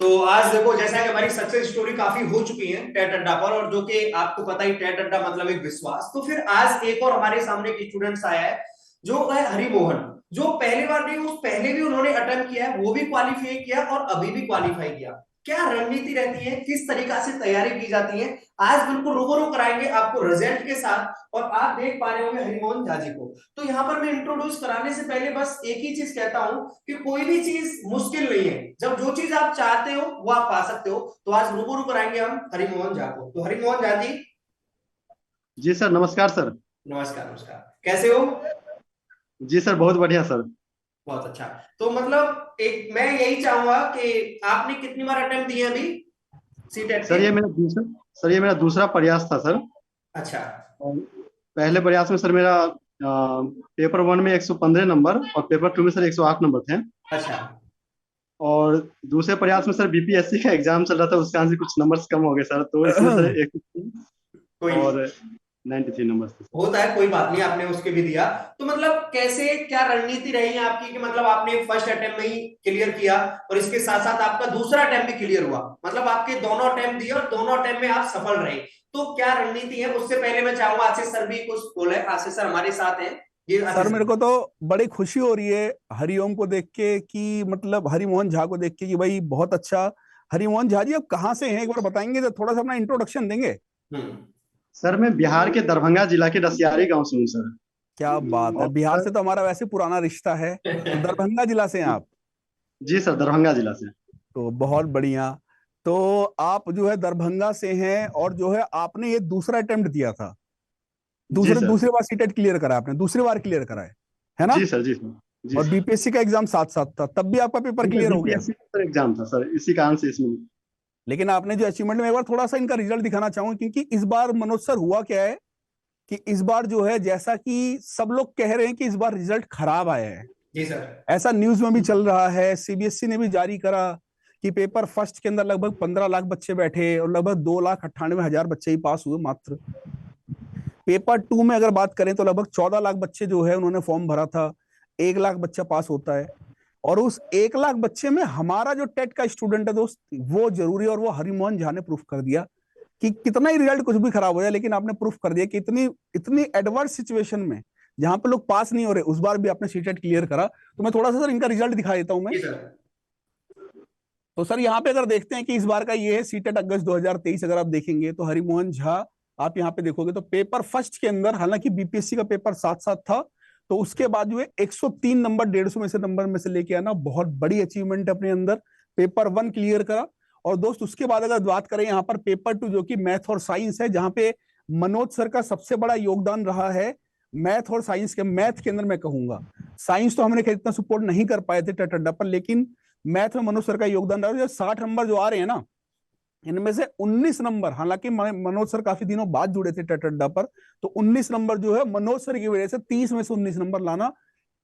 तो आज देखो, जैसा कि हमारी सक्सेस स्टोरी काफी हो चुकी है टेट अड्डा पर, और जो कि आपको पता ही टेट अड्डा मतलब एक विश्वास। तो फिर आज एक और हमारे सामने एक स्टूडेंट्स आया है जो है हरिमोहन, जो पहली बार नहीं, उस पहले भी उन्होंने अटेम्प्ट किया है, वो भी क्वालिफाई किया और अभी भी क्वालिफाई किया। क्या रणनीति रहती है, किस तरीका से तैयारी की जाती है, आज बिल्कुल रूबरू कराएंगे आपको रिजल्ट के साथ। और आप देख पा रहे होंगे हरिमोहन झा जी को। तो यहाँ पर मैं इंट्रोड्यूस कराने से पहले बस एक ही चीज कहता हूं कि कोई भी चीज मुश्किल नहीं है, जब जो चीज आप चाहते हो वो आप पा सकते हो। तो आज रूबरू कराएंगे हम हरिमोहन झा को। तो हरिमोहन झा जी, जी सर, नमस्कार सर। नमस्कार नमस्कार, कैसे हो? जी सर, बहुत बढ़िया सर। बहुत अच्छा। तो मतलब एक मैं यही चाहूंगा कि आपने कितनी बार अटेम्प्ट दिए अभी सी टेट के? सर ये मेरा दूसरा सर ये मेरा दूसरा प्रयास था सर। अच्छा। और पहले प्रयास में सर मेरा पेपर वन में 115 नंबर और पेपर टू में सर 108 नंबर थे। अच्छा। और दूसरे प्रयास में सर बीपीएससी का एग्जाम चल रहा था, उसका से कुछ नंबर्स कम हो गए सर, तो इसमें सर एक कोई नहीं, और 93 नंबर थे सर। होता है, कोई बात नहीं, आपने उसके भी दिया। तो मतलब कैसे क्या रणनीति रही है आपकी कि मतलब आपने फर्स्ट अटेम्प्ट में ही क्लियर किया और इसके साथ साथ आपका दूसरा अटेम्प्ट भी क्लियर हुआ, मतलब आपके दोनों अटेम्प्ट दिए और दोनों अटेम्प्ट में आप सफल रहे। तो क्या रणनीति है, उससे पहले मैं चाहूंगा आशीष सर भी कुछ बोले। आशीष सर हमारे साथ हैं। जी सर आशीष मेरे सर। को तो बड़ी खुशी हो रही है हरिओम को देख के कि मतलब हरिमोहन झा को देख के कि भाई बहुत अच्छा। हरिमोहन झा जी अब कहाँ से हैं, एक बार बताएंगे तो थोड़ा सा अपना इंट्रोडक्शन देंगे। हम्म। सर मैं बिहार के दरभंगा जिला के रसियारी गांव से हूँ सर। क्या बात है, और बिहार सर से तो हमारा वैसे पुराना रिश्ता है। तो दरभंगा जिला से हैं आप? जी सर, दरभंगा जिला से। तो बहुत बढ़िया। तो आप जो है दरभंगा से हैं और जो है आपने ये दूसरा अटेम्प्ट दिया था, जी दूसरे सर। दूसरे बार सीटेट क्लियर करा आपने, दूसरी बार क्लियर करा है ना? जी सर। जी सर। जी और सर। बीपीएससी का एग्जाम साथ साथ था, तब भी आपका पेपर जी सर, क्लियर हो गया। बीपीएससी का एग्जाम था सर, इसी कारण से इसमें। लेकिन आपने जो अचीवमेंट में एक बार थोड़ा सा इनका रिजल्ट दिखाना चाहूंगा, क्योंकि इस बार मनोज सर हुआ क्या है कि इस बार जो है जैसा कि सब लोग कह रहे हैं कि इस बार रिजल्ट खराब आया है, जी सर। ऐसा न्यूज में भी चल रहा है, सीबीएसई ने भी जारी करा कि पेपर फर्स्ट के अंदर लगभग 15 लाख बच्चे बैठे और लगभग 2,98,000 बच्चे ही पास हुए मात्र। पेपर टू में अगर बात करें तो लगभग 14 लाख बच्चे जो है उन्होंने फॉर्म भरा था, 1 लाख बच्चा पास होता है। और उस 1 लाख बच्चे में हमारा जो टेट का स्टूडेंट है दोस्त, वो जरूरी है, और वो हरिमोहन झा ने प्रूफ कर दिया कि कितना ही रिजल्ट कुछ भी खराब हो जाए, लेकिन आपने प्रूफ कर दिया कि इतनी इतनी एडवर्स सिचुएशन में जहां पे लोग पास नहीं हो रहे, उस बार भी आपने सीटेट क्लियर करा। तो मैं थोड़ा सा सर इनका रिजल्ट दिखा देता हूं मैं। जी सर। तो सर यहाँ पे अगर देखते हैं कि इस बार का ये है सीटेट अगस्त 2023, अगर आप देखेंगे तो हरिमोहन झा, आप यहाँ पे देखोगे तो पेपर फर्स्ट के अंदर, हालांकि बीपीएससी का पेपर साथ साथ था, तो उसके बाद जो है 103 नंबर 150 में से नंबर में से लेके आना बहुत बड़ी अचीवमेंट है अपने अंदर। पेपर वन क्लियर करा। और दोस्त उसके बाद अगर बात करें यहाँ पर पेपर टू, जो कि मैथ और साइंस है, जहां पे मनोज सर का सबसे बड़ा योगदान रहा है मैथ और साइंस के। मैथ के अंदर मैं कहूंगा, साइंस तो हमने इतना सपोर्ट नहीं कर पाए थे टट अड्डा पर, लेकिन मैथ में मनोज सर का योगदान रहा है। जो 60 नंबर जो आ रहे हैं ना, इनमें से 19 नंबर, हालांकि मनोज सर काफी दिनों बाद जुड़े थे टट अड्डा पर, तो 19 नंबर जो है मनोज सर की वजह से 30 में से 19 नंबर लाना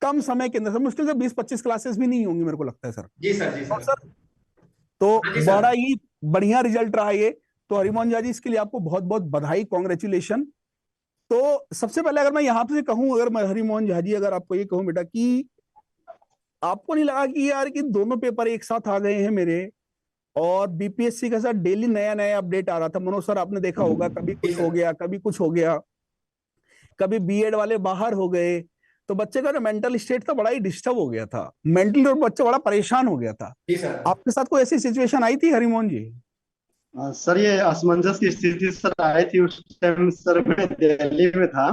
कम समय के अंदर, मुश्किल से 20-25 क्लासेस भी नहीं होंगी मेरे को लगता है सर। जी सर। जी और सर। सर तो हाँ जी सर। बड़ा ही बढ़िया रिजल्ट रहा ये। तो हरिमोहन झा जी, इसके लिए आपको बहुत बहुत बधाई, कॉन्ग्रेचुलेशन। तो सबसे पहले अगर मैं यहाँ से कहूँ, अगर मैं हरिमोहन झा जी अगर आपको ये कहूँ बेटा कि आपको नहीं लगा कि यार कि दोनों पेपर एक साथ आ गए हैं मेरे, और बीपीएससी के साथ डेली नया नया अपडेट आ रहा था? मनोज सर आपने देखा होगा, कभी जी कुछ हो सर। गया, कभी कुछ हो गया, कभी बीएड वाले बाहर हो गए, तो बच्चे का जो मेंटल स्टेट था बड़ा ही डिस्टर्ब हो गया था, मेंटली, और बच्चा बड़ा परेशान हो गया था। जी सर। आपके साथ कोई ऐसी सिचुएशन आई थी हरिमोहन जी? सर ये असमंजस की स्थिति सर आई थी उस टाइम सर, मैं दिल्ली में था।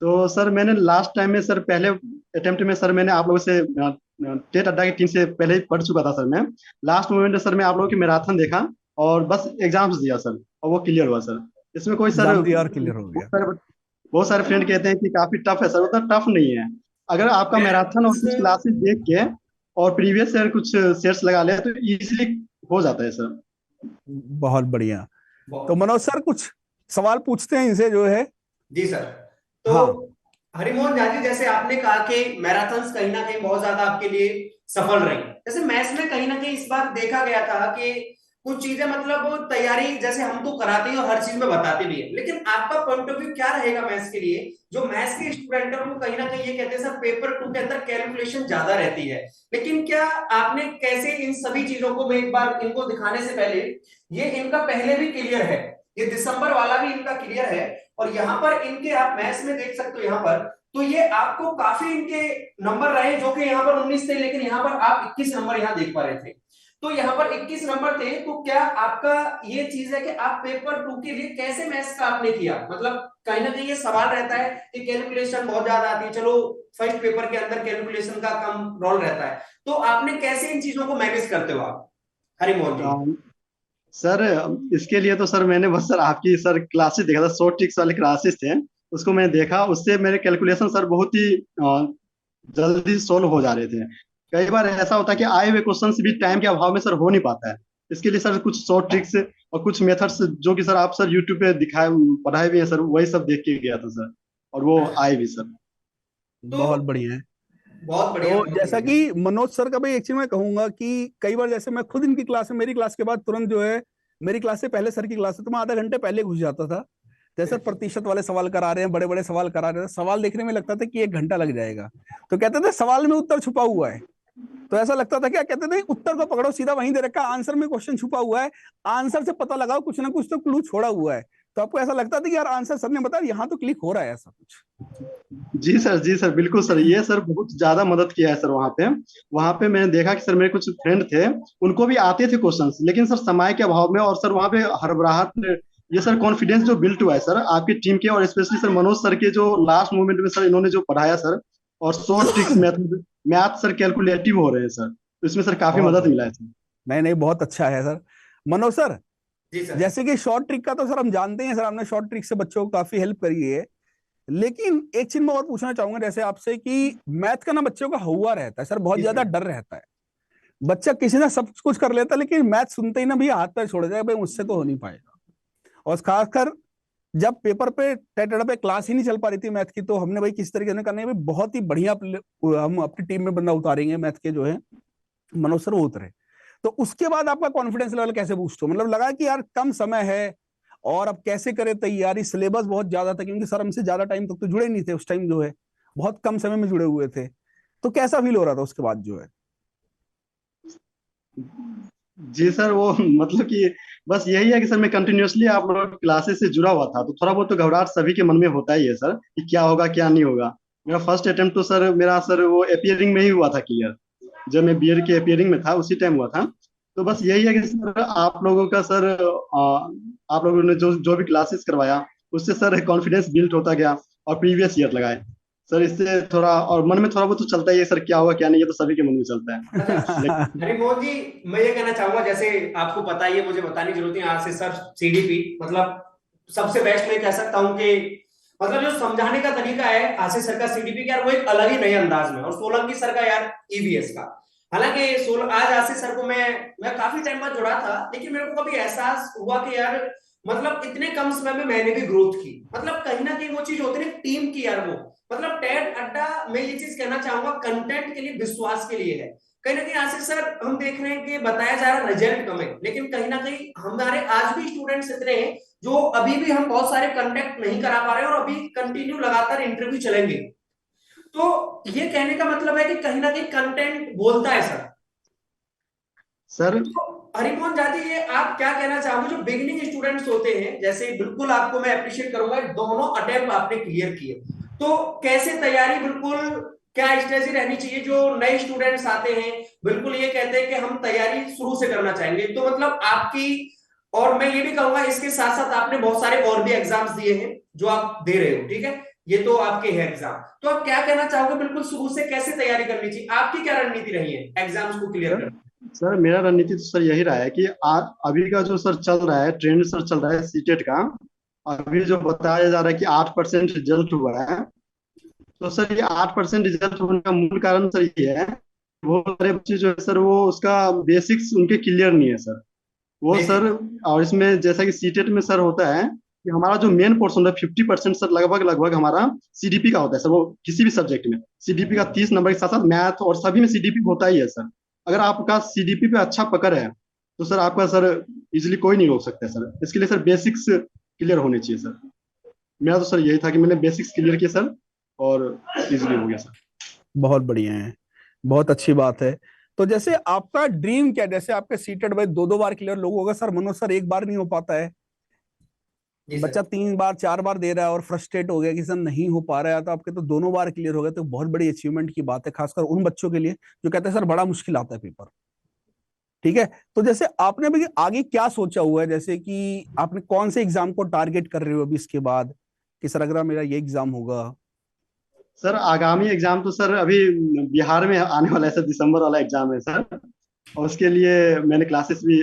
तो सर मैंने लास्ट टाइम में सर, पहले अटेम्प्ट में सर मैंने आप लोगों से टेट अड्डा की टीम से पहले ही पढ़ चुका था सर मैं। लास्ट मोमेंट में सर मैं आप लोगों की मैराथन देखा और बस एग्जाम्स दिया सर, और वो क्लियर हुआ सर। इसमें कोई सर, एग्जाम दिया और क्लियर हो गया। बहुत सारे फ्रेंड कहते हैं कि काफी टफ है सर, उतना टफ नहीं है। अगर आपका मैं मैराथन और इस कुछ क्लासेस देख के और प्रीवियस ईयर कुछ सेट्स लगा ले तो इजीली हो जाता है सर। बहुत बढ़िया। तो बहुत। मनोज सर कुछ सवाल पूछते हैं इनसे जो है। जी सर। तो हाँ। हरिमोहन झा जी, जैसे आपने कहा कि मैराथन्स कहीं ना कहीं बहुत ज्यादा आपके लिए सफल रही, जैसे मैथ्स में कहीं ना कहीं इस बार देखा गया था कि कुछ चीजें मतलब वो तैयारी जैसे हम तो कराते हैं और हर चीज में बताते भी हैं, लेकिन आपका पॉइंट ऑफ व्यू क्या रहेगा मैथ्स के लिए? जो मैथ्स के स्टूडेंट है वो कहीं ना कहीं ये कहते हैं सर पेपर 2 के अंदर कैलकुलेशन ज्यादा रहती है, लेकिन क्या आपने कैसे इन सभी चीजों को, मैं एक बार इनको दिखाने से पहले, ये इनका पहले भी क्लियर है, ये दिसंबर वाला भी इनका क्लियर है, और यहाँ पर इनके आप मैथ्स में देख सकते हो यहाँ पर, तो ये आपको काफी इनके नंबर रहे जो कि यहाँ पर 19 थे, लेकिन यहाँ पर आप 21 नंबर यहाँ देख पा रहे थे। तो यहाँ पर 21 नंबर थे, तो क्या आपका ये चीज है कि आप पेपर 2 के लिए कैसे मैथ्स का आपने किया? मतलब कहीं ना कहीं ये सवाल रहता है कि कैलकुलेशन बहुत ज्यादा आती है, चलो फर्स्ट पेपर के अंदर कैलकुलेशन का कम रोल रहता है, तो आपने कैसे इन चीजों को मैनेज करते हो आप, हरिमोहन जी? सर इसके लिए तो सर मैंने बस सर आपकी सर क्लासेस देखा था, शॉर्ट ट्रिक्स वाले क्लासेस थे, उसको मैंने देखा, उससे मेरे कैलकुलेशन सर बहुत ही जल्दी सोल्व हो जा रहे थे। कई बार ऐसा होता है कि आए हुए क्वेश्चन भी टाइम के अभाव में सर हो नहीं पाता है। इसके लिए सर कुछ शॉर्ट ट्रिक्स और कुछ मेथड्स जो कि सर आप सर यूट्यूब पे दिखाए पढ़ाए भी हैं सर, वही सब देख के गया था सर, और वो आए भी सर। तो बहुत बढ़िया है। बहुत बढ़िया, तो बहुत जैसा बढ़िया। कि मनोज सर का भी एक चीज मैं कहूंगा कि कई बार जैसे मैं खुद इनकी क्लास में, मेरी क्लास के बाद तुरंत जो है, मेरी क्लास से पहले सर की क्लास है तो मैं आधा घंटे पहले घुस जाता था। जैसे प्रतिशत वाले सवाल करा रहे हैं, बड़े बड़े सवाल करा रहे हैं, सवाल देखने में लगता था कि 1 घंटा लग जाएगा, तो कहते थे सवाल में उत्तर छुपा हुआ है। तो ऐसा लगता था, क्या कहते थे, उत्तर को पकड़ो, सीधा वहीं दे रखा, आंसर में क्वेश्चन छुपा हुआ है, आंसर से पता लगाओ, कुछ ना कुछ तो क्लू छोड़ा हुआ है। तो आपको ऐसा लगता था कि यार आंसर सर ने बताया, यहाँ तो क्लिक हो रहा है ऐसा कुछ। जी सर, जी सर, बिल्कुल सर, ये सर बहुत ज्यादा मदद किया है सर वहाँ पे मैंने देखा कि सर मेरे कुछ फ्रेंड थे, उनको भी आते थे क्वेश्चंस, लेकिन सर समय के अभाव में और सर वहाँ पे हड़बड़ाहट, ये सर कॉन्फिडेंस जो बिल्ट हुआ है सर आपकी टीम के, और स्पेशली सर मनोज सर के जो लास्ट मोमेंट में सर इन्होंने जो पढ़ाया सर, और short tricks method, math sir calculative हो रहे हैं सर, तो इसमें सर काफी बहुत मदद बढ़िया। मिला है सर। नहीं नहीं, बहुत अच्छा है सर। मनोज सर, जी सर। जैसे कि शॉर्ट ट्रिक का तो सर हम जानते हैं, सर हमने शॉर्ट ट्रिक से बच्चों को काफी हेल्प करी है, लेकिन एक चीज मैं और पूछना चाहूंगा जैसे आपसे कि मैथ का ना बच्चों का हुआ रहता है सर, बहुत जी ज्यादा सर। डर रहता है। बच्चा किसी ना सब कुछ कर लेता है, लेकिन मैथ सुनते ही ना भी हाथ पैर छोड़ जाएगा, भाई मुझसे तो हो नहीं पाएगा। और खासकर जब पेपर पे टेट पे क्लास ही नहीं चल पा रही थी मैथ की, तो हमने भाई किस तरीके से करना है, भाई बहुत ही बढ़िया हम अपनी टीम में बंदा उतारेंगे मैथ के जो है, मनोज सर वो उतरे। तो उसके बाद आपका कॉन्फिडेंस लेवल कैसे बूस्ट हो, मतलब लगा कि यार कम समय है और अब कैसे करें तैयारी, सिलेबस बहुत ज्यादा था क्योंकि सर हमसे ज्यादा टाइम तक तो जुड़े नहीं थे उस टाइम जो है, बहुत कम समय में जुड़े हुए थे। तो कैसा फील हो रहा था उसके बाद जो है? जी सर, वो मतलब कि बस यही है कि सर मैं कंटिन्यूअसली आप लोग क्लासेस से जुड़ा हुआ था, तो थोड़ा बहुत तो घबराहट सभी के मन में होता ही है सर, कि क्या होगा क्या नहीं होगा। मेरा फर्स्ट अटेम्प्ट तो सर मेरा सर वो अपियरिंग में ही हुआ था क्लियर, जब मैं बीएड के अपियरिंग में था उसी टाइम हुआ था। तो बस यही है कि सर आप लोगों का सर आप लोगों ने जो जो भी क्लासेस करवाया, उससे सर कॉन्फिडेंस बिल्ड होता गया, और प्रीवियस ईयर लगाए सर, इससे थोड़ा और मन में थोड़ा बहुत तो चलता ही है सर, क्या होगा क्या नहीं, ये तो सभी के मन में चलता है। अच्छा लेकिन हरिमोहन जी, मैं ये कहना चाहूंगा, जैसे आपको पता ही है, मुझे बताने की जरूरत नहीं, आज से सर सीडीपी मतलब सबसे बेस्ट मैं कह सकता हूं कि मतलब जो समझाने का तरीका है आशीष सर का सीडीपी का यार, वो एक अलग ही नए अंदाज में, और सोलंकी सर का यार ईवीएस का। हालांकि आज आशीष सर को मैं काफी टाइम बाद जुड़ा था, लेकिन मेरे को कभी एहसास हुआ कि यार मतलब इतने कम समय में मैंने भी ग्रोथ की, मतलब कहीं ना कहीं वो चीज होती है टीम की यार, वो मतलब टेट अड्डा, मैं ये चीज कहना चाहूंगा कंटेंट के लिए, विश्वास के लिए है। कहीं ना कहीं आशीष सर हम देख रहे हैं कि बताया जा रहा रिजल्ट कम है, लेकिन कहीं ना कहीं हमारे आज भी स्टूडेंट्स इतने हैं जो अभी भी हम बहुत सारे कंटेक्ट नहीं करा पा रहे हैं, और अभी कंटिन्यू लगातार इंटरव्यू चलेंगे। तो ये कहने का मतलब है कि कहीं ना कहीं कंटेंट बोलता है सर। सर तो हरिमोहन जाती, ये आप क्या कहना चाहोगे जो बिगिनिंग स्टूडेंट्स होते हैं, जैसे बिल्कुल आपको मैं अप्रिशिएट करूंगा, दोनों अटेम्प्ट आपने क्लियर किए, तो कैसे तैयारी, बिल्कुल क्या स्ट्रेटजी रहनी चाहिए जो नए स्टूडेंट्स आते हैं, बिल्कुल ये कहते हैं कि हम तैयारी शुरू से करना चाहेंगे, तो मतलब आपकी, और मैं ये भी कहूंगा इसके साथ साथ आपने बहुत सारे और भी एग्जाम्स दिए हैं जो आप दे रहे हो, ठीक है, ये तो आपके हैं एग्जाम, तो आप क्या कहना चाहोगे बिल्कुल शुरू से कैसे तैयारी करनी चाहिए, आपकी क्या रणनीति रही है एग्जाम्स को क्लियर सर करने? सर मेरा रणनीति तो सर यही रहा है कि अभी का जो सर चल रहा है ट्रेंड सर चल रहा है सीटेट का, अभी जो बताया जा रहा है कि 8% रिजल्ट हुआ है, तो सर ये 8% रिजल्ट होने का मूल कारण सर ये है, वो सारे बच्चे जो है सर वो उसका बेसिक्स उनके क्लियर नहीं है सर, वो बेसिक। सर। और इसमें जैसा कि सीटेट में सर होता है कि हमारा जो मेन पोर्शन है 50% सर लगभग लगभग हमारा सीडीपी का होता है सर, वो किसी भी सब्जेक्ट में सीडीपी का 30 नंबर के साथ साथ मैथ और सभी में सीडीपी होता ही है सर। अगर आपका सीडीपी पे अच्छा पकड़ है, तो सर आपका सर इजिली कोई नहीं रोक सकता है सर। इसके लिए सर बेसिक्स क्लियर होने चाहिए सर। मेरा तो सर यही था कि मैंने बेसिक्स क्लियर किया सर, और इजिली हो गया सर। बहुत बढ़िया है, बहुत अच्छी बात है। तो जैसे आपका ड्रीम क्या है? जैसे आपके सीटेड भाई दो दो बार क्लियर लोग होगा सर, मनोज सर एक बार नहीं हो पाता है, जी बच्चा सर। 3 बार 4 बार दे रहा है और फ्रस्ट्रेट हो गया कि सर नहीं हो पा रहा है, तो आपके तो दोनों बार क्लियर हो गए, तो बहुत बड़ी अचीवमेंट की बात है, खासकर उन बच्चों के लिए जो कहते हैं सर बड़ा मुश्किल आता है पेपर। ठीक है, तो जैसे आपने अभी आगे क्या सोचा हुआ है, जैसे कि आपने कौन से एग्जाम को टारगेट कर रहे हो अभी इसके बाद, कि सर अगर मेरा ये एग्जाम होगा। सर आगामी एग्जाम तो सर अभी बिहार में आने वाला है सर, दिसंबर वाला एग्जाम है सर। और उसके लिए मैंने क्लासेस भी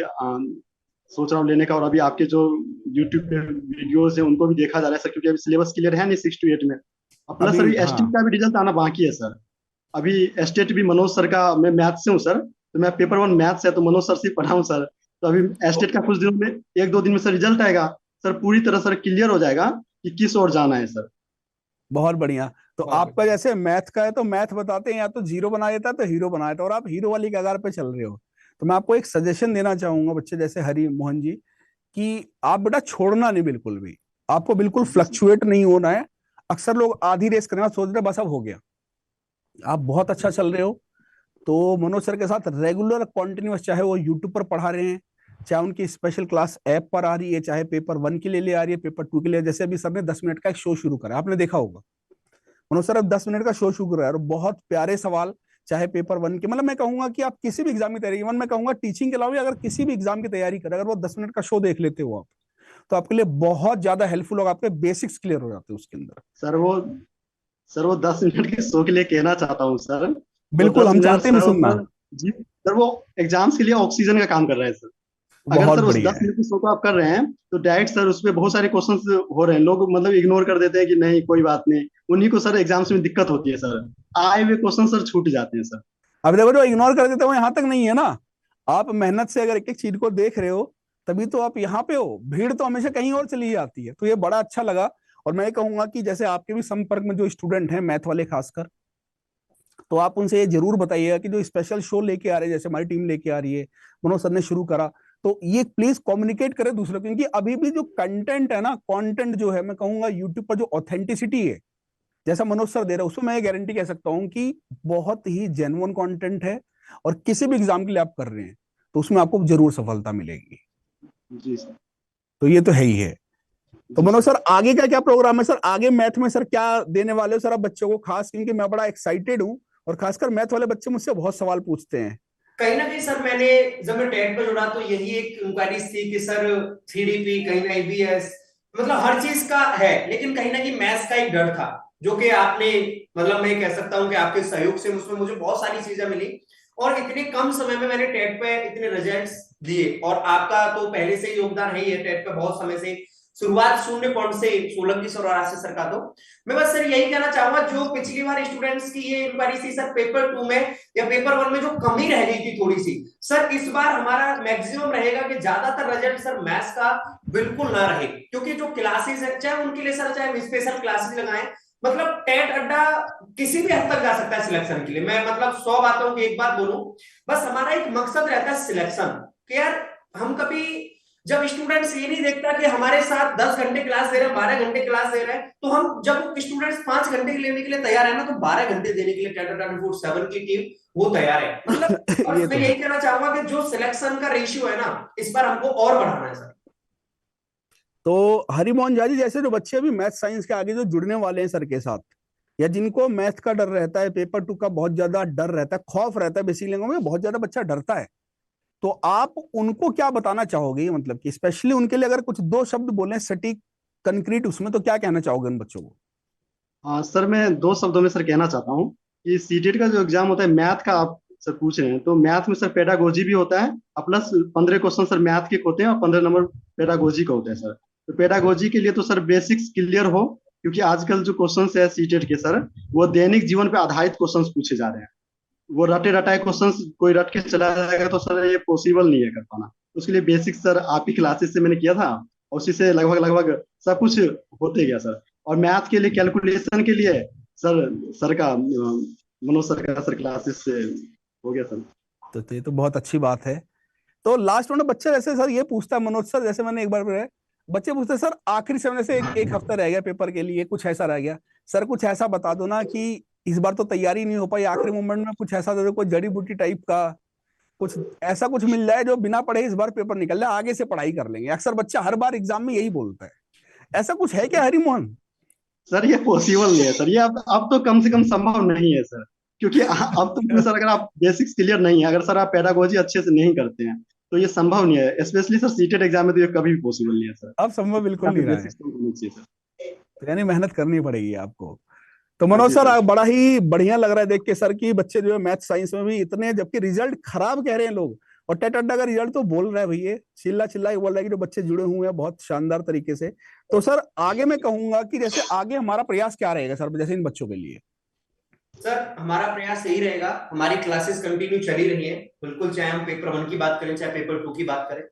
सोच रहा हूँ लेने का। और अभी आपके जो यूट्यूब पे वीडियोस हैं उनको भी देखा जा रहा है सर, क्योंकि अभी सिलेबस क्लियर है नहीं 6 to 8 में। और प्लस अभी अभी एसटी हाँ, का भी रिजल्ट आना बाकी है सर। अभी एस्टेट भी मनोज सर का, मैं मैथ से हूँ सर, तो मैं पेपर 1 मैथ्स है, तो मनोज सर से ही पढ़ा हूँ सर। तो अभी तो एस्टेट का कुछ दिनों में, 1-2 दिन में सर रिजल्ट आएगा। सर पूरी तरह सर क्लियर हो जाएगा कि किस ओर जाना है सर। बहुत बढ़िया। तो बहुत आपका बढ़िया। जैसे मैथ का है तो मैथ बताते हैं, या तो जीरो बना देता है तो हीरो बना देता है, और आप हीरो वाली कगार पे चल रहे हो। तो मैं आपको एक सजेशन देना चाहूंगा बच्चे जैसे हरि मोहन जी, कि आप बेटा छोड़ना नहीं बिल्कुल भी, आपको बिल्कुल जी सर। फ्लक्चुएट नहीं होना है। अक्सर लोग आधी रेस करना सोच रहे हैं, बस अब हो गया। आप बहुत अच्छा चल रहे हो, तो मनोज सर के साथ रेगुलर कॉन्टिन्यूस, चाहे वो यूट्यूब पर पढ़ा रहे हैं, चाहे उनकी स्पेशल क्लास ऐप पर आ रही है, चाहे पेपर 1 के लिए ले आ रही है, पेपर 2 के लिए, जैसे अभी सर ने 10 मिनट का एक शो शुरू करा, आपने देखा होगा। मनोज सर अब 10 मिनट का शो शुरू करा है, और बहुत प्यारे सवाल, चाहे पेपर 1 के, मतलब मैं कहूंगा कि आप किसी भी एग्जाम की तैयारी, इवन मैं कहूंगा टीचिंग के अलावा अगर किसी भी एग्जाम की तैयारी करें, अगर वो 10 मिनट का शो देख लेते हो आप, तो आपके लिए बहुत ज्यादा हेल्पफुल होगा, आपके बेसिक्स क्लियर हो जाते हैं उसके अंदर। सर वो सर वो 10 मिनट के शो के लिए कहना चाहता हूँ सर। वो बिल्कुल, दस हम मिनट चाहते हैं भी सर, वो सुनना। सर जी सर, वो एग्जाम्स के लिए ऑक्सीजन का काम कर रहे हैं सर। अगर बहुत सर उस बढ़िया दस है। मिनट की शो को आप कर रहे हैं, तो डायरेक्ट सर उस पर बहुत सारे क्वेश्चंस हो रहे हैं, लोग मतलब इग्नोर कर देते हैं कि नहीं कोई बात नहीं। उन्हीं को सर एग्जाम्स में दिक्कत होती है सर, आए हुए क्वेश्चन सर छूट जाते हैं सर। अब देखो, जो इग्नोर कर देते हो यहाँ तक नहीं है ना, आप मेहनत से अगर एक एक चीज को देख रहे हो, तभी तो आप यहाँ पे हो। भीड़ तो हमेशा कहीं और चली जाती है, तो ये बड़ा अच्छा लगा। और मैं ये कहूंगा कि जैसे आपके भी संपर्क में जो स्टूडेंट हैं मैथ वाले खासकर, तो आप उनसे ये जरूर बताइएगा कि जो स्पेशल शो लेके आ रहे हैं, जैसे हमारी टीम लेके आ रही है, मनोज सर ने शुरू करा, तो ये प्लीज कम्युनिकेट करें दूसरों को, क्योंकि अभी भी जो कंटेंट है ना, कंटेंट जो है, मैं कहूंगा यूट्यूब पर जो ऑथेंटिसिटी है, जैसा मनोज सर दे रहे हैं, उसमें मैं ये गारंटी कह सकता हूँ कि बहुत ही जेन्युइन कंटेंट है, और किसी भी एग्जाम के लिए आप कर रहे हैं तो उसमें आपको जरूर सफलता मिलेगी। जी सर। तो ये तो है ही है। तो जी मनोज सर। सर आगे का क्या प्रोग्राम है सर, आगे मैथ में सर क्या देने वाले हो सर आप बच्चों को, खास क्योंकि मैं बड़ा एक्साइटेड हूँ, और खासकर मैथ वाले बच्चे मुझसे बहुत सवाल पूछते हैं। कहीं ना कहीं सर मैंने, जब मैं टेट पे जुड़ा तो यही एक इंक्वायरीज थी कि सर सीडीपी कहीं ना ईवीएस, मतलब हर चीज का है, लेकिन कहीं ना कहीं मैथ्स का एक डर था, जो कि आपने, मतलब मैं कह सकता हूं कि आपके सहयोग से उसमें मुझे बहुत सारी चीजें मिली। और इतने कम समय में मैंने टेट पे इतने रिजल्ट्स दिए, और आपका तो पहले से ही योगदान है ही है टेट पे, बहुत समय से शुरुआत 0 पॉइंट से सोलंकी सर और आशीष सर का। तो मैं बस सर यही कहना चाहूंगा, जो पिछली बार स्टूडेंट्स की ये इंक्वायरी थी सर पेपर 2 में या पेपर 1 में जो कमी रह गई थी थोड़ी सी, सर इस बार हमारा मैक्सिमम रहेगा कि ज्यादातर रिजल्ट सर मैथ्स का बिल्कुल ना रहे, क्योंकि जो क्लासेस है चाहे उनके लिए सर, चाहे हम स्पेशल क्लासेस लगाएं, मतलब टेट अड्डा किसी भी हद तक जा सकता है सिलेक्शन के लिए। मैं मतलब 100 बातों की एक बात बोलूं, बस हमारा एक मकसद रहता है सिलेक्शन, कि यार हम कभी, जब स्टूडेंट्स ये नहीं देखता कि हमारे साथ 10 घंटे क्लास दे रहे हैं, 12 घंटे क्लास दे रहे हैं, तो हम जब स्टूडेंट्स 5 घंटे लेने के लिए तैयार है ना, तो 12 घंटे देने के लिए टेट 7 की टीम वो तैयार है, मतलब। और ये मैं तो यही है। कहना चाहूंगा कि जो सिलेक्शन का रेशियो है ना, इस बार हमको और बढ़ाना है सर। तो हरिमोहन झा जी, जैसे जो बच्चे अभी मैथ साइंस के आगे जो जुड़ने वाले हैं सर के साथ, या जिनको मैथ का डर रहता है, पेपर 2 का बहुत ज्यादा डर रहता है, खौफ रहता है, बेसिक लैंग्वेज में बहुत ज्यादा बच्चा डरता है, तो आप उनको क्या बताना चाहोगे, मतलब कि स्पेशली उनके लिए अगर कुछ दो शब्द बोले सटीक कंक्रीट उसमें, तो क्या कहना चाहोगे उन बच्चों को? हाँ सर, मैं 2 शब्दों में सर कहना चाहता हूँ कि सीटेट का जो एग्जाम होता है मैथ का, आप सर पूछ रहे हैं, तो मैथ में सर पेडागोजी भी होता है, और प्लस 15 क्वेश्चन सर मैथ के होते हैं, और 15 नंबर पेडागोजी का होता है सर। तो पेडागोजी के लिए तो सर बेसिक्स क्लियर हो, क्योंकि आजकल जो क्वेश्चन है सीटेट के सर, वो दैनिक जीवन पे आधारित क्वेश्चन पूछे जा रहे हैं। वो रटे रटाए क्वेश्चन कोई रट के चला जाएगा तो सर ये पॉसिबल नहीं है कर पाना। उसके लिए बेसिक सर आप ही क्लासेस से मैंने किया था, और उसी से लगभग लगभग सब कुछ होते गया सर। और मैथ के लिए, कैलकुलेशन के लिए सर, सर का मनोज सर का सर क्लासेस से हो गया सर। तो ये तो बहुत अच्छी बात है। तो लास्ट में बच्चा जैसे सर ये पूछता है मनोज सर, जैसे मैंने एक बार बताया, बच्चे पूछते हैं सर आखिरी समय से एक हफ्ता रह गया पेपर के लिए, कुछ ऐसा रह गया सर, कुछ ऐसा बता दो ना कि इस बार तो तैयारी नहीं हो पाई, आखिरी मोमेंट में कुछ ऐसा दे दो, कोई जड़ी बूटी टाइप का कुछ ऐसा कुछ मिल जाए जो बिना पढ़े इस बार पेपर निकल जाए, आगे से पढ़ाई कर लेंगे। अक्सर बच्चा हर बार एग्जाम में यही बोलता है, ऐसा कुछ है क्या हरिमोहन? सर ये पॉसिबल नहीं है सर, ये अब तो कम से कम संभव नहीं है सर, क्योंकि अब तो सर अगर आप बेसिक्स क्लियर नहीं है, अगर सर आप पेडागोजी अच्छे से नहीं करते हैं तो ये संभव नहीं है, स्पेशली सर सीटेट एग्जाम में तो ये कभी भी पॉसिबल नहीं है सर। अब संभव बिल्कुल नहीं रहा है, बेसिक्स तो होनी चाहिए सर। तो यानी मेहनत करनी पड़ेगी आपको। तो हाँ मनोज जी सर सर। बड़ा ही बढ़िया लग रहा है देख के सर कि बच्चे जो है मैथ साइंस में भी इतने, जबकि रिजल्ट खराब कह रहे हैं लोग, और टेट अड्डा का रिजल्ट तो बोल रहा है भैया, चिल्ला चिल्ला के बोल रहा है कि जो बच्चे जुड़े हुए हैं बहुत शानदार तरीके से। तो सर आगे मैं कहूंगा कि जैसे आगे हमारा प्रयास क्या रहेगा सर, जैसे इन बच्चों के लिए? सर हमारा प्रयास यही रहेगा, हमारी क्लासेस कंटिन्यू चली रही है बिल्कुल, चाहे हम पेपर 1 की बात करें चाहे पेपर 2 की बात करें,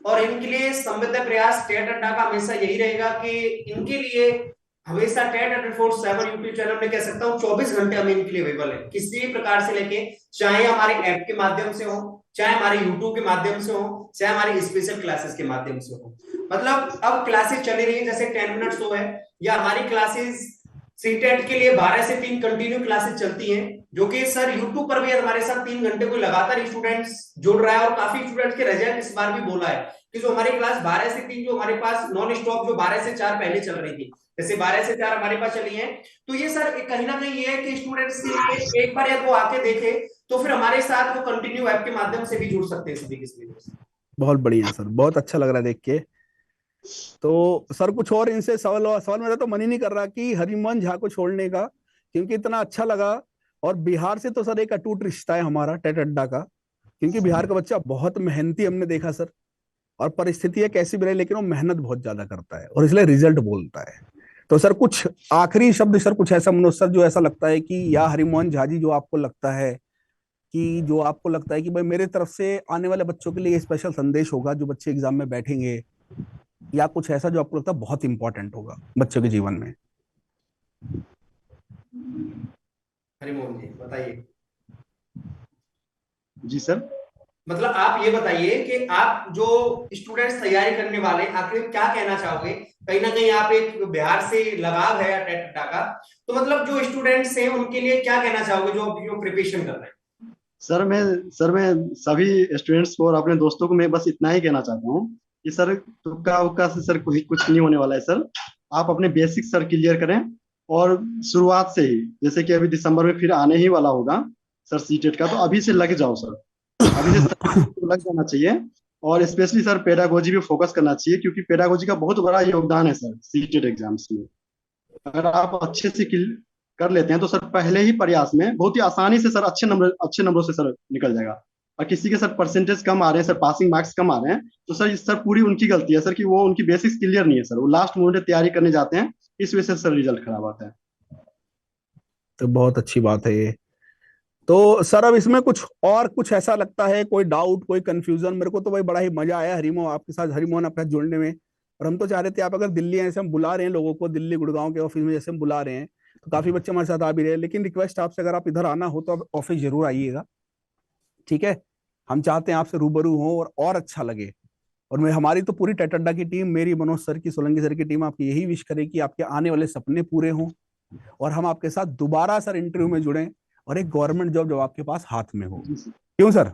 और इनके लिए संबद्ध प्रयास टेट अड्डा का हमेशा यही रहेगा कि इनके लिए हमेशा टेट 24/7 यूट्यूब चैनल में कह सकता हूँ 24 घंटे हम इनके लिए अवेलेबल है, किसी भी प्रकार से लेके, चाहे हमारे ऐप के माध्यम से हो, चाहे हमारे यूट्यूब के माध्यम से हो, चाहे हमारी स्पेशल क्लासेस के माध्यम से हो। मतलब अब क्लासेस चली रही है, जैसे 10 मिनट्स हो है, या हमारी क्लासेस सीटेट के लिए 12 से 3 कंटिन्यू क्लासेस चलती हैं, जो कि सर यूट्यूब पर भी हमारे साथ 3 घंटे को लगातार स्टूडेंट्स जुड़ रहा है, और काफी स्टूडेंट्स के रिजल्ट इस बार भी बोला है कि जो हमारी क्लास 12 से 3 जो हमारे पास नॉन स्टॉप जो 12 से 4 पहले चल रही थी, जैसे 12 से 4 हमारे पास चली है, तो ये सर कहीं ना कहीं ये है कि स्टूडेंट्स के लिए एक बार या वो आके देखे तो फिर हमारे साथ वो कंटिन्यू ऐप के माध्यम से भी जुड़ सकते हैं सभी के सभी। बहुत बढ़िया सर, बहुत अच्छा लग रहा है देख के। तो सर कुछ और इनसे सवाल सवाल मेरा तो मन ही नहीं कर रहा कि हरिमोहन झा को छोड़ने का, क्योंकि इतना अच्छा लगा। और बिहार से तो सर एक अटूट रिश्ता है हमारा टेट अड्डा का, क्योंकि बिहार का बच्चा बहुत मेहनती हमने देखा सर, और परिस्थितियां कैसी भी रहे लेकिन वो मेहनत बहुत ज्यादा करता है और इसलिए रिजल्ट बोलता है। तो सर कुछ आखिरी शब्द सर, कुछ ऐसा मनोज सर जो ऐसा लगता है कि, या हरिमोहन झा जी जो आपको लगता है कि, जो आपको लगता है कि भाई मेरे तरफ से आने वाले बच्चों के लिए स्पेशल संदेश होगा जो बच्चे एग्जाम में बैठेंगे, या कुछ ऐसा जो आपको लगता है बहुत इंपॉर्टेंट होगा बच्चों के जीवन में? हरिमोहन जी बताइए। जी सर। मतलब आप ये बताइए कि आप जो स्टूडेंट्स तैयारी करने वाले आखिर क्या कहना चाहोगे? कहीं ना कहीं आप एक बिहार से लगाव है टेट अड्डा का, तो मतलब जो स्टूडेंट्स हैं उनके लिए क्या कहना चाहोगे जो प्रिपरेशन कर रहे हैं? सर मैं सभी स्टूडेंट्स को और अपने दोस्तों को मैं बस इतना ही कहना चाहता हूँ कि सर तुक्का उक्का से सर कुछ नहीं होने वाला है सर। आप अपने बेसिक सर क्लियर करें, और शुरुआत से ही, जैसे कि अभी दिसंबर में फिर आने ही वाला होगा सर सीटेट का, तो अभी से लग जाओ सर, अभी से लग जाना चाहिए। और स्पेशली सर पेडागोजी पे फोकस करना चाहिए, क्योंकि पेडागोजी का बहुत बड़ा योगदान है सर सीटेट एग्जाम्स में। अगर आप अच्छे से कर लेते हैं तो सर पहले ही प्रयास में बहुत ही आसानी से सर अच्छे नंबरों से सर निकल जाएगा। और किसी के सर परसेंटेज कम आ रहे हैं सर, पासिंग मार्क्स कम आ रहे हैं, तो सर पूरी उनकी गलती है सर कि वो उनकी बेसिक्स क्लियर नहीं है सर, वो लास्ट मोमेंट में तैयारी करने जाते हैं, इस वजह से सर रिजल्ट खराब आता है। तो बहुत अच्छी बात है ये। तो सर अब इसमें कुछ और कुछ ऐसा लगता है, कोई डाउट, कोई कंफ्यूजन? मेरे को तो भाई बड़ा ही मजा आया हरिमोहन आपके साथ, हरिमोहन आपके साथ जुड़ने में। और हम तो चाह रहे थे आप अगर दिल्ली ऐसे हम बुला रहे हैं लोगों को, दिल्ली गुड़गांव के ऑफिस में जैसे हम बुला रहे हैं, तो काफी बच्चे हमारे साथ आ भी रहे हैं, लेकिन रिक्वेस्ट आपसे अगर आप इधर आना हो तो आप ऑफिस जरूर आइएगा, ठीक है? हम चाहते हैं आपसे रूबरू हो और अच्छा लगे। और मैं, हमारी तो पूरी टेट अड्डा की टीम, मेरी, मनोज सर की, सोलंकी सर की टीम आपकी यही विश करे कि आपके आने वाले सपने पूरे हों, और हम आपके साथ दोबारा सर इंटरव्यू में जुड़े, और एक गवर्नमेंट जॉब जब आपके पास हाथ में हो। क्यों सर?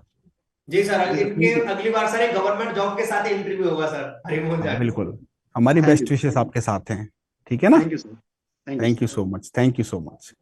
जी सर, जी सर, इनके थैंक यू। अगली बार सर एक गवर्नमेंट जॉब के साथ इंटरव्यू होगा सर हरिमोहन हाँ झा। बिल्कुल, हमारी थैंक बेस्ट यू विशेष आपके साथ हैं, ठीक है ना? Thank you sir. Thank you thank sir. You so much, thank you so much.